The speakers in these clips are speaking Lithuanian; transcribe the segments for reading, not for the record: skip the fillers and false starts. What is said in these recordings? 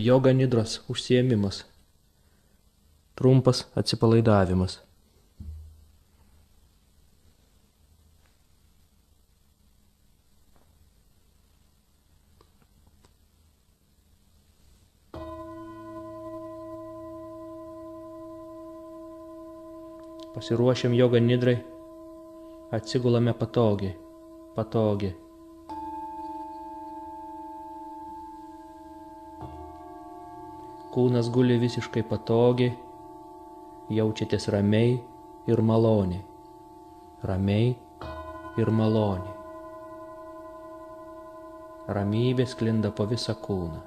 Joga nidros užsiėmimas. Trumpas atsipalaidavimas. Pasiruošiam joga nidrai, atsigulame patogiai. Kūnas guli visiškai patogiai, jaučiatės ramiai ir maloniai. Ramybė sklinda po visą kūną.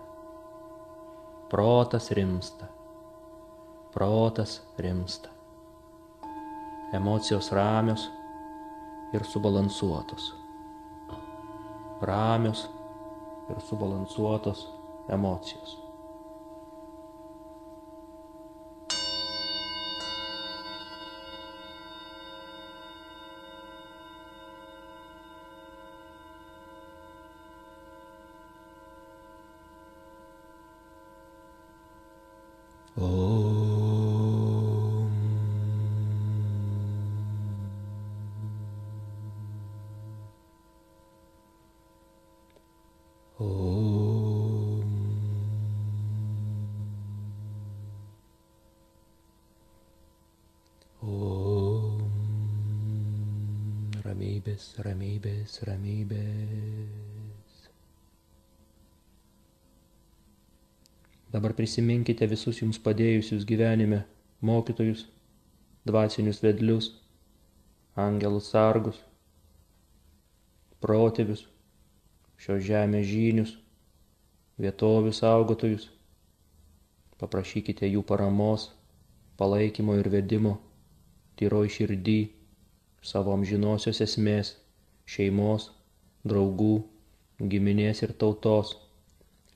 Protas rimsta. Emocijos ramios ir subalansuotos. Emocijos. Ramybės. Dabar prisiminkite visus jums padėjusius gyvenime mokytojus, dvasinius vedlius, angelus sargus, protėvius, šios žemės žynius, vietovių saugotojus. Paprašykite jų paramos, palaikymo ir vedimo, tyroj širdį, savo amžinosios esmės, šeimos, draugų, giminės ir tautos,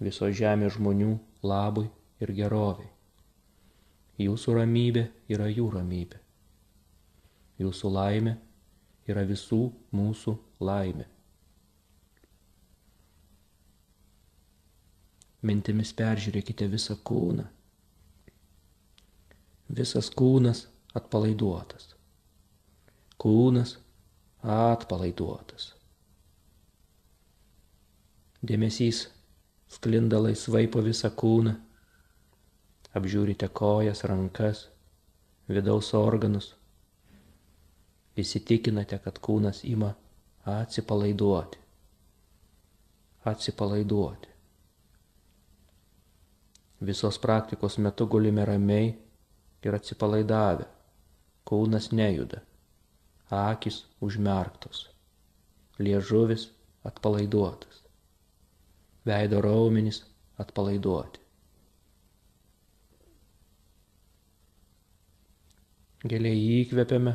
visos žemės žmonių labui ir geroviai. Jūsų ramybė yra jų ramybė. Jūsų laimė yra visų mūsų laimė. Mintimis peržiūrėkite visą kūną. Visas kūnas atpalaiduotas. Dėmesys sklinda laisvai po visą kūną. Apžiūrite kojas, rankas, vidaus organus. Įsitikinate, kad kūnas ima atsipalaiduoti. Visos praktikos metu gulime ramiai ir atsipalaidavę. Kūnas nejuda. Akys užmerktos. Liežuvis atpalaiduotas. Veido raumenys atpalaiduoti. Giliai įkvepiame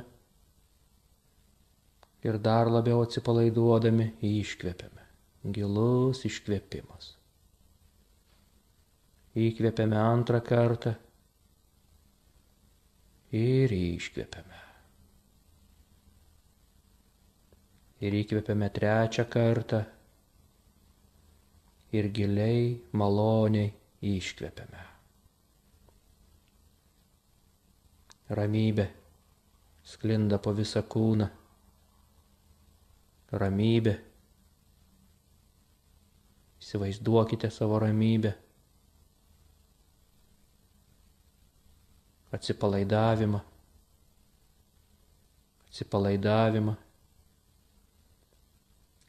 ir dar labiau atsipalaiduodami iškvepiame. Gilus iškvėpimas. Įkvepiame antrą kartą ir iškvepiame. Ir įkvepiame trečią kartą ir giliai, maloniai iškvepiame. Ramybė sklinda po visą kūną. Ramybė. Įsivaizduokite savo ramybę. Atsipalaidavimą.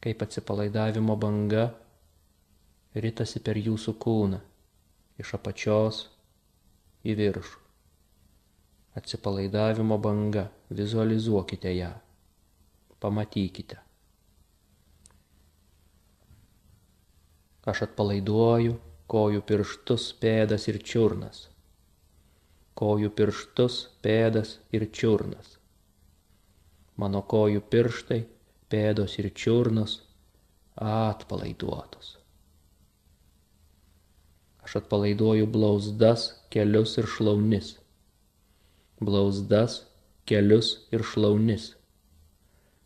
Kaip atsipalaidavimo banga ritasi per jūsų kūną, iš apačios į viršų. Atsipalaidavimo banga, vizualizuokite ją, pamatykite. Aš atpalaiduoju kojų pirštus, pėdas ir čiurnas. Mano kojų pirštai, pėdos ir čiurnos atpalaiduotos. Aš atpalaiduoju blauzdas, kelius ir šlaunis.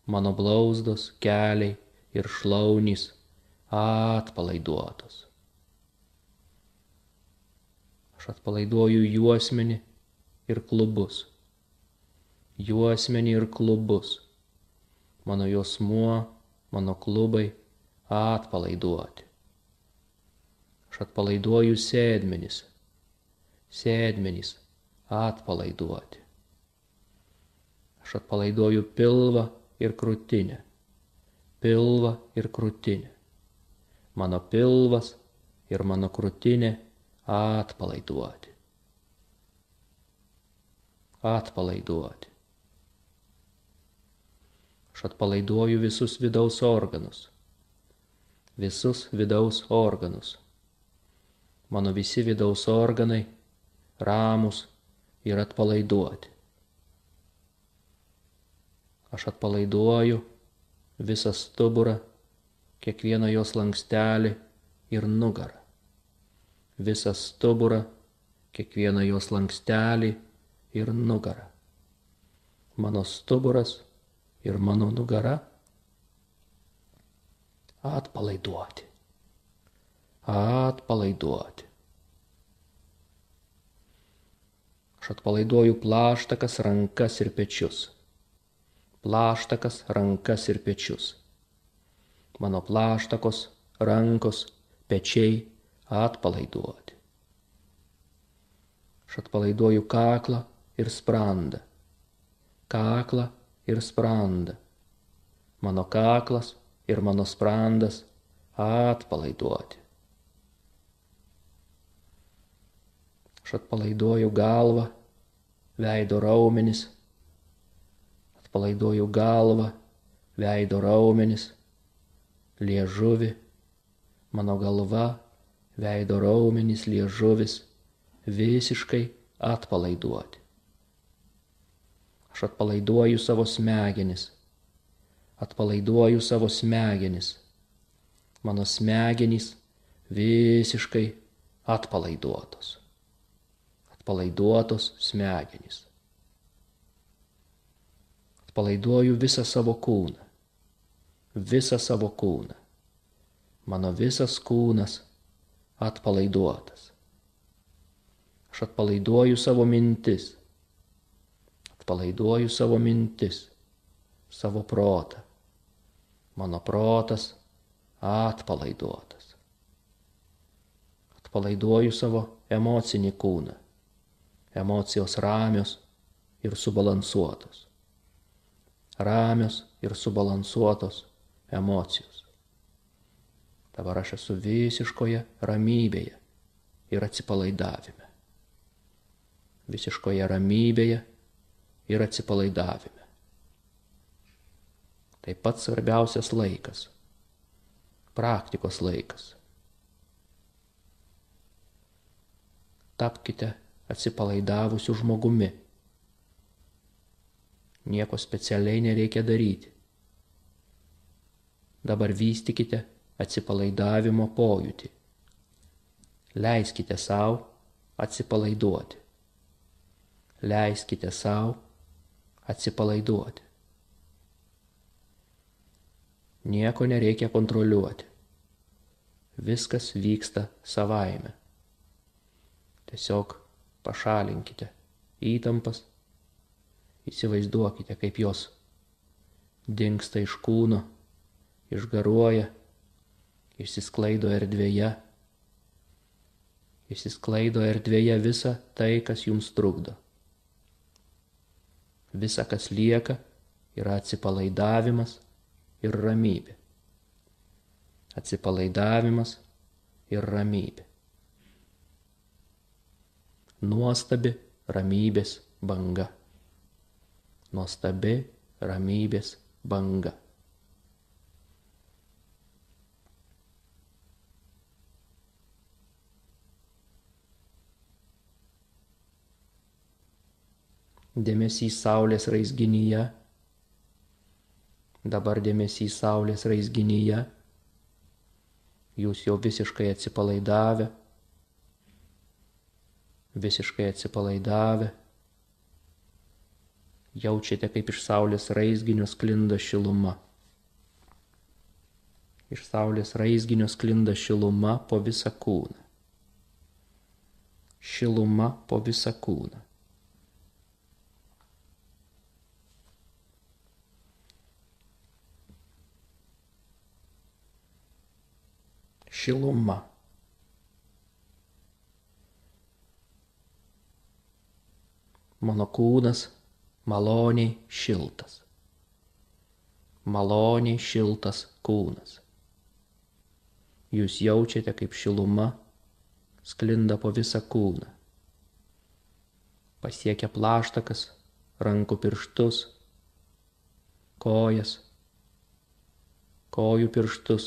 Mano blauzdos, keliai ir šlaunys atpalaiduotos. atpalaiduoju juosmenį ir klubus. Juosmenį ir klubus. Mano juosmuo, mano klubai atpalaiduoti. Aš atpalaiduoju sėdmenis. Sėdmenys atpalaiduoti. Aš atpalaiduoju pilvą ir krūtinę. Pilvą ir krūtinę. Mano pilvas ir mano krūtinė atpalaiduoti. Atpalaiduoti. Aš atpalaiduoju visus vidaus organus. Visus vidaus organus. Mano visi vidaus organai ramūs ir atpalaiduoti. Aš atpalaiduoju visą stuburą, kiekvieną jos lankstelį ir nugarą. Visą stuburą, kiekvieną jos lankstelį ir nugarą. Mano stuburas ir mano nugara atpalaiduoti. Atpalaiduoti. Aš atpalaiduoju plaštakas, rankas ir pečius. Plaštakas, rankas ir pečius. Mano plaštakos, rankos, pečiai atpalaiduoti. Aš atpalaiduoju kaklą ir sprandą. Kaklą ir sprandą. Mano kaklas ir mano sprandas atpalaiduoti. Aš atpalaiduoju galvą, veido raumenis. Atpalaiduoju galvą, veido raumenis, liežuvį. Mano galva, veido raumenis, liežuvis visiškai atpalaiduoti. Aš atpalaiduoju savo smegenis. Atpalaiduoju savo smegenis. Mano smegenys visiškai atpalaiduotos. Atpalaiduotos smegenys. Atpalaiduoju visą savo kūną. Visą savo kūną. Mano visas kūnas atpalaiduotas. Aš atpalaiduoju savo mintis. Atpalaiduoju savo mintis. Savo protą. Mano protas atpalaiduotas. Atpalaiduoju savo emocinį kūną. Emocijos ramios ir subalansuotos. Ramios ir subalansuotos emocijos. Dabar aš esu visiškoje ramybėje ir atsipalaidavime. Visiškoje ramybėje ir atsipalaidavime. Tai pats svarbiausias laikas. Praktikos laikas. Tapkite atsipalaidavusiu žmogumi. Nieko specialiai nereikia daryti. Dabar vystykite atsipalaidavimo pojūtį. Leiskite savo atsipalaiduoti. Leiskite savo atsipalaiduoti. Nieko nereikia kontroliuoti. Viskas vyksta savaime. Tiesiog pašalinkite įtampas, įsivaizduokite, kaip jos dingsta iš kūno, išgaruoja, išsisklaido erdvėje. Išsisklaido erdvėje visa tai, kas jums trukdo. Visa, kas lieka, yra atsipalaidavimas ir ramybė. Atsipalaidavimas ir ramybė. Nuostabi ramybės banga. Nuostabi ramybės banga. Dėmesys saulės raizginyje. Dabar dėmesys saulės raizginyje. Jūs jau visiškai atsipalaidavę. Visiškai atsipalaidavę. Jaučiate, kaip iš saulės raizginio sklinda šiluma. Iš saulės raizginio sklinda šiluma po visą kūną. šiluma po visą kūną. Šiluma. Mano kūnas maloniai šiltas. Maloniai šiltas kūnas. Jūs jaučiate, kaip šiluma sklinda po visą kūną. Pasiekia plaštakas, rankų pirštus, kojas, kojų pirštus.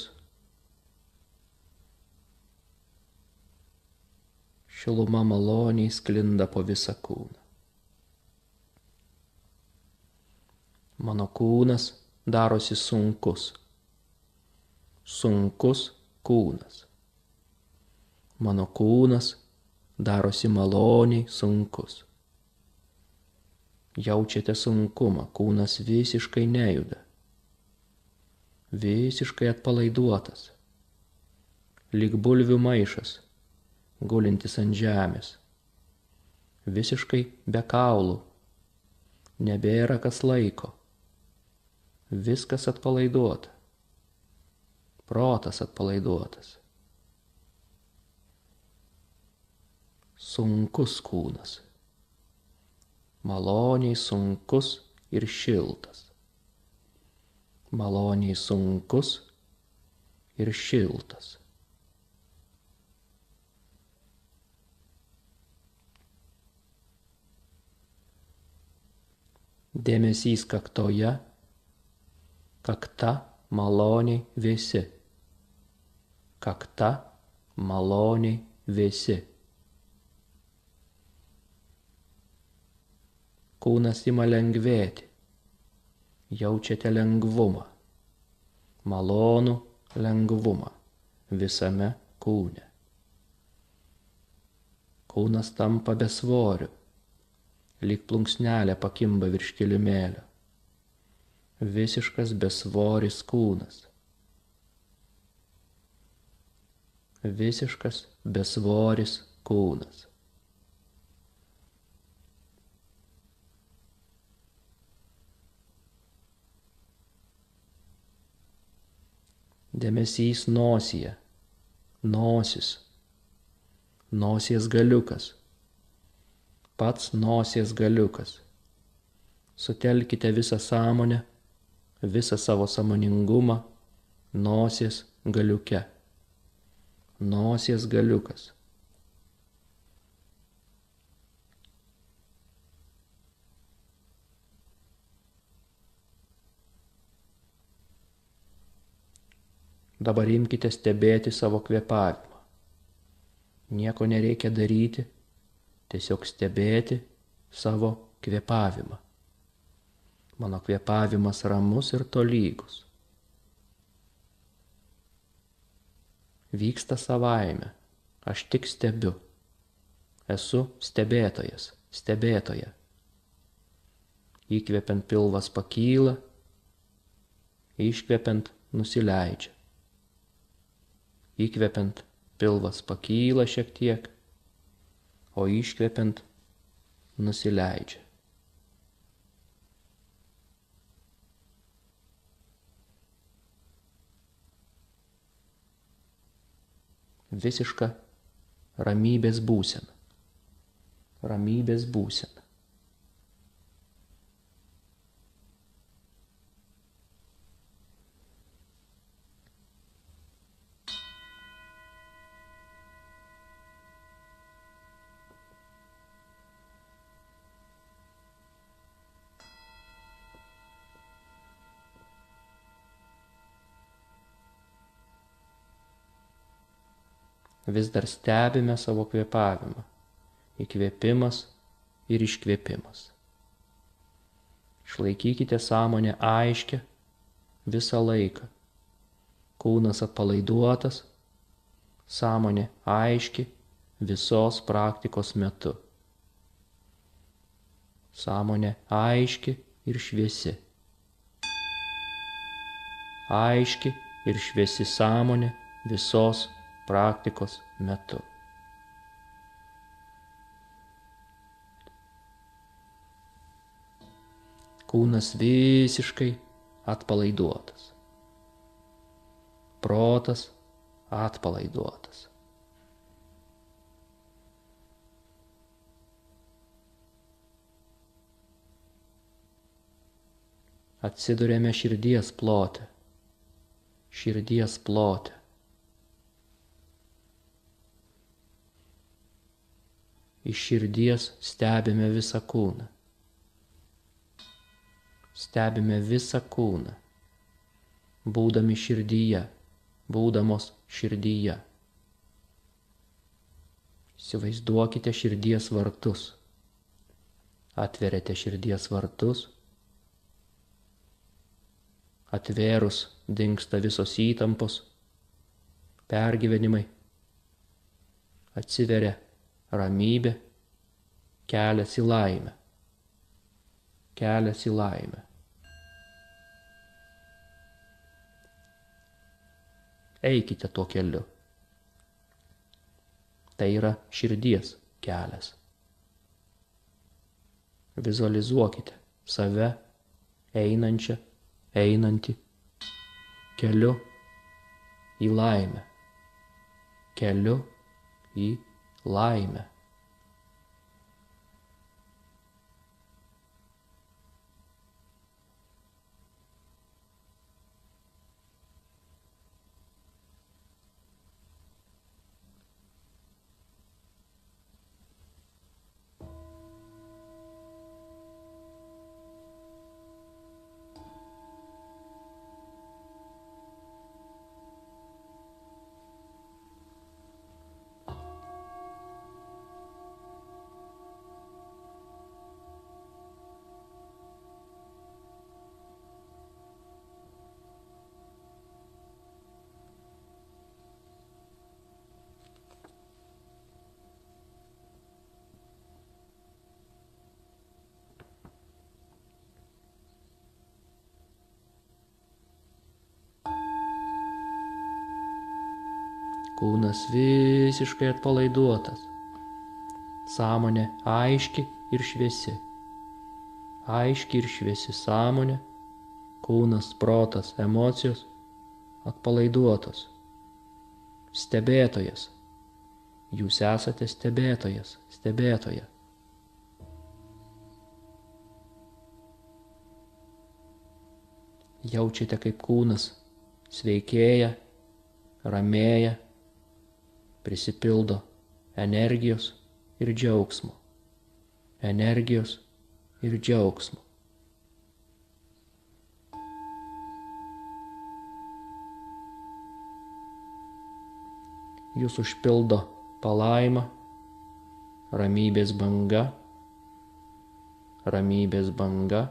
Šiluma maloniai sklinda po visą kūną. Mano kūnas darosi sunkus. Sunkus kūnas. Mano kūnas darosi maloniai sunkus. Jaučiate sunkumą, kūnas visiškai nejuda. Visiškai atpalaiduotas. Lyg bulvių maišas, gulintis ant žemės. Visiškai be kaulų. Nebėra kas laiko. Viskas atpalaiduota. Protas atpalaiduotas. Sunkus kūnas. Maloniai sunkus ir šiltas. Maloniai sunkus ir šiltas. Dėmesys kaktoje. Kakta maloniai vėsi. Kakta maloniai vėsi. Kūnas ima lengvėti. Jaučiate lengvumą. Malonų lengvumą visame kūne. Kūnas tampa besvoriu. Lyg plunksnelė pakimba virš kilimėlio. Visiškas besvoris kūnas. Visiškas besvoris kūnas. Dėmesys nosyje. Nosis. Nosies galiukas. Pats nosies galiukas. Sutelkite visą sąmonę, visą savo sąmoningumą nosies galiuke. Nosies galiukas. Dabar imkite stebėti savo kvėpavimą. Nieko nereikia daryti, tiesiog stebėti savo kvėpavimą. Mano kvėpavimas ramus ir tolygus. Vyksta savaime. Aš tik stebiu. Esu stebėtojas, stebėtoja. Įkvepiant pilvas pakyla, iškvepiant nusileidžia. Įkvepiant pilvas pakyla šiek tiek, o iškvepiant nusileidžia. Visiška ramybės būsena. Ramybės būsena. Vis dar stebime savo kvėpavimą. Įkvėpimas ir iškvėpimas. Išlaikykite sąmonę aiškę visą laiką. Kūnas atpalaiduotas, sąmonė aiški visos praktikos metu. Sąmonė aiški ir šviesi. Aiški ir šviesi sąmonė visos praktikos metu. Kūnas visiškai atpalaiduotas. Protas atpalaiduotas. Atsiduriame širdies plote. Širdies plote. Iš širdies stebime visą kūną. Stebime visą kūną, būdami širdyje, būdamos širdyje. Įsivaizduokite širdies vartus. Atveriate širdies vartus. Atvėrus dingsta visos įtampos, pergyvenimai. Atsiveria ramybė, kelias į laimę. Kelias į laimę. Eikite tuo keliu. Tai yra širdies kelias. Vizualizuokite save einančią, einantį keliu į laimę. Keliu į laimę. Kūnas visiškai atpalaiduotas. Sąmonė aiški ir šviesi. Aiški ir šviesi sąmonė, kūnas, protas, emocijos atpalaiduotos. Stebėtojas. Jūs esate stebėtojas, stebėtoja. Jaučiate, kaip kūnas sveikėja, ramėja, prisipildo energijos ir džiaugsmo. Energijos ir džiaugsmo. Jūs užpildo palaima, ramybės banga, ramybės banga.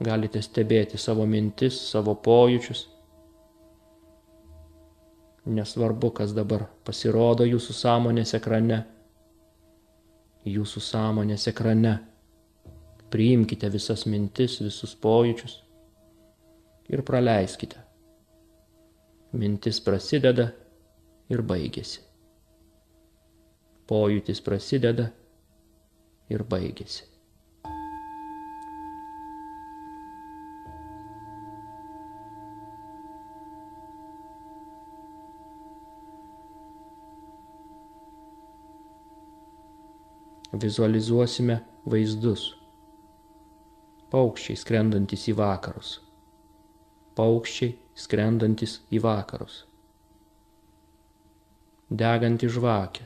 Galite stebėti savo mintis, savo pojūčius. Nesvarbu, kas dabar pasirodo jūsų sąmonės ekrane. Jūsų sąmonės ekrane. Priimkite visas mintis, visus pojūčius ir praleiskite. Mintis prasideda ir baigiasi. Pojūtis prasideda ir baigiasi. Vizualizuosime vaizdus. Paukščiai skrendantis į vakarus. Paukščiai skrendantis į vakarus. Deganti žvakė.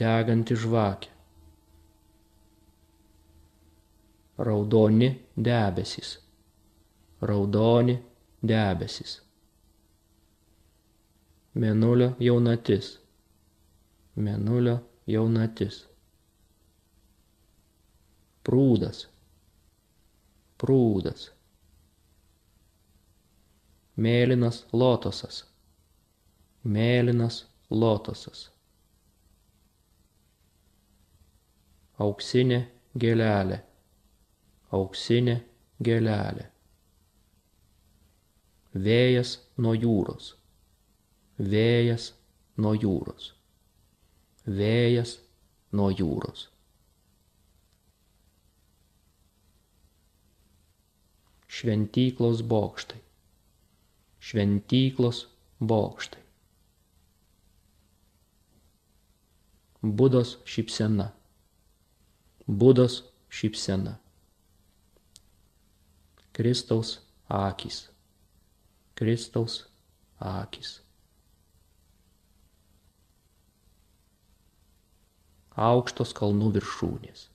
Deganti žvakė. Raudoni debesys. Raudoni debesys. Mėnulio jaunatis. Mėnulio jaunatis. Prūdas. Prūdas. Mėlynas lotosas. Mėlynas lotosas. Auksinė gėlelė. Auksinė gėlelė. Vėjas nuo jūros. Vėjas nuo jūros, vėjas nuo jūros. Šventyklos bokštai, šventyklos bokštai. Budos šypsena, Budos šypsena. Kristaus akys, Kristaus akys. Aukštos kalnų viršūnės,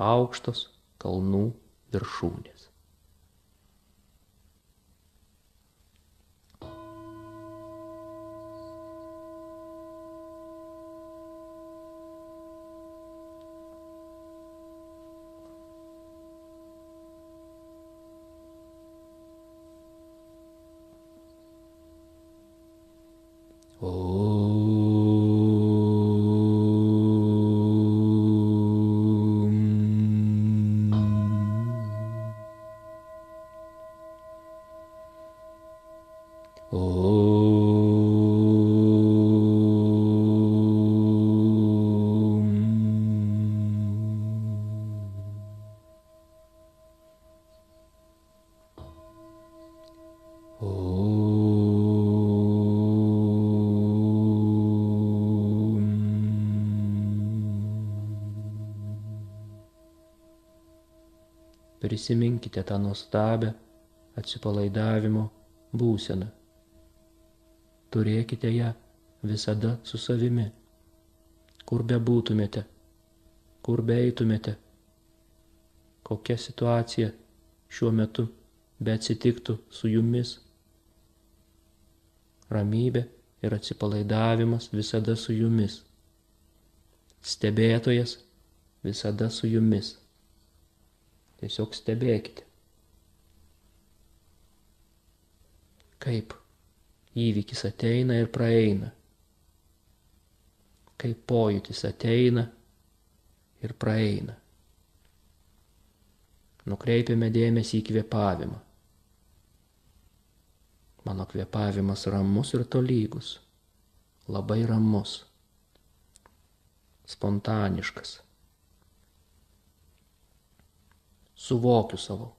aukštos kalnų viršūnės. Prisiminkite tą nuostabią atsipalaidavimo būseną. Turėkite ją visada su savimi, kur bebūtumėte, kur beeitumėte, kokia situacija šiuo metu beatsitiktų su jumis. Ramybė ir atsipalaidavimas visada su jumis. Stebėtojas visada su jumis. Tiesiog stebėkite, kaip įvykis ateina ir praeina, kaip pojūtis ateina ir praeina. Nukreipiame dėmesį į kvėpavimą. Mano kvėpavimas ramus ir tolygus, labai ramus, spontaniškas. Suvokiu savo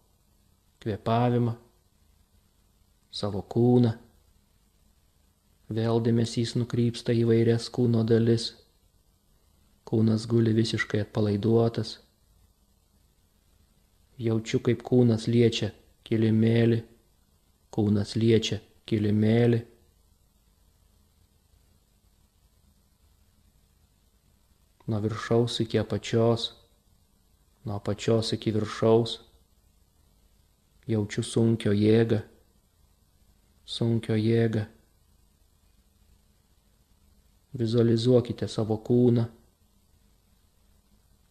kvėpavimą, savo kūną. Vėl dėmesys nukrypsta į įvairias kūno dalis. Kūnas guli visiškai atpalaiduotas. Jaučiu, kaip kūnas liečia kilimėlį, kūnas liečia kilimėlį. Nuo viršaus iki apačios. Nuo apačios iki viršaus jaučiu sunkio jėgą, sunkio jėgą. Vizualizuokite savo kūną.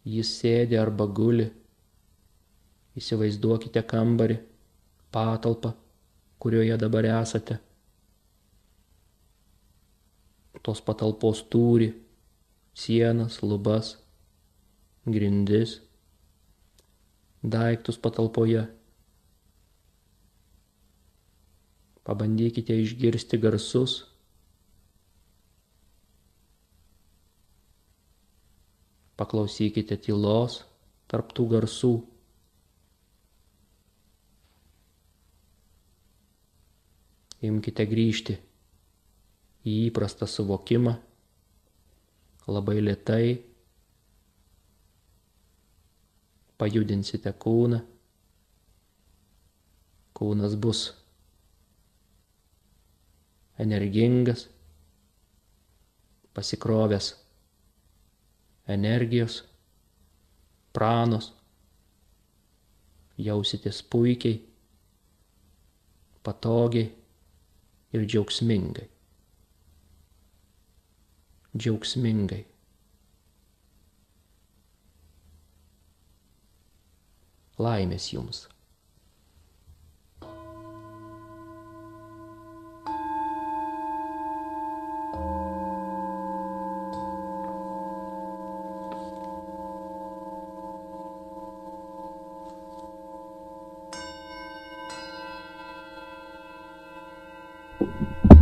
Jis sėdi arba guli. Įsivaizduokite kambarį, patalpą, kurioje dabar esate. Tos patalpos tūrį, sienas, lubas, grindis, daiktus patalpoje. Pabandykite išgirsti garsus. Paklausykite tylos tarp tų garsų. Imkite grįžti į įprastą suvokimą, labai lėtai. Pajudinsite kūną. Kūnas bus energingas, pasikrovęs energijos, pranos. Jausitės puikiai, patogiai ir džiaugsmingai. Džiaugsmingai. Laimės jums. you.